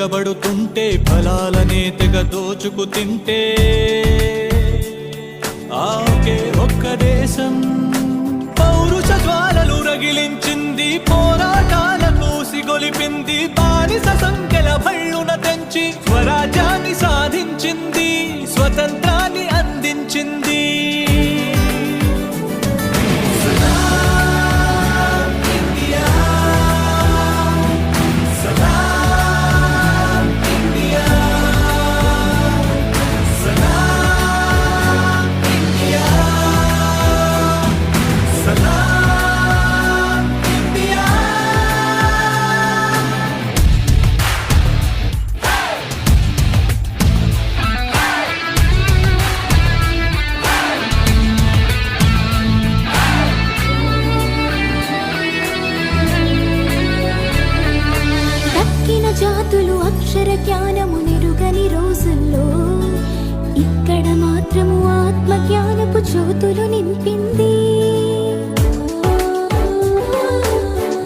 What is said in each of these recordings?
ఎగబడుతుంటే ఫలాలనే తెగ దోచుకు తింటే ఆకే ఒక్క దేశం పౌరుష జ్వాలలు రగిలించింది, పోరాటాలకు సిగొలిపింది, బానిస సంఖ్యల భళ్ళున తెంచి స్వరాజ్యాన్ని సాధించింది, స్వతంత్రాన్ని అందించింది. జాతులు అక్షర జ్ఞానము నెరుగని రోజుల్లో ఇక్కడ మాత్రము ఆత్మ జ్ఞానపు జ్యోతులు నింపింది.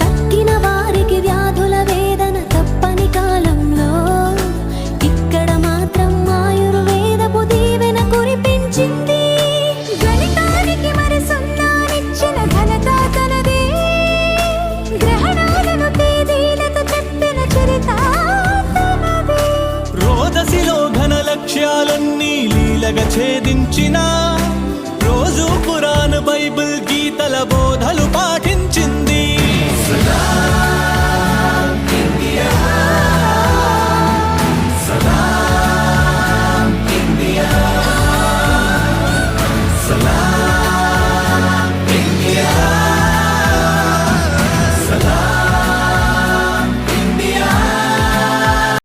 తక్కిన వారికి వ్యాధుల వేదన తప్పని కాలంలో ఇక్కడ మాత్రం ఆయుర్వేదపు దీవెన కురిపించింది. గణితానికి మరి సున్నానిచ్చిన ఘనత తనదే, గ్రహణాలను తేదీలతో చెప్పిన చరిత తనదే. రోదసిలో ఘన లక్ష్యాలన్నీ లీలగా ఛేదించిన రోజు ఖురాన్ బైబిల్ గీతల బోధలు పాటి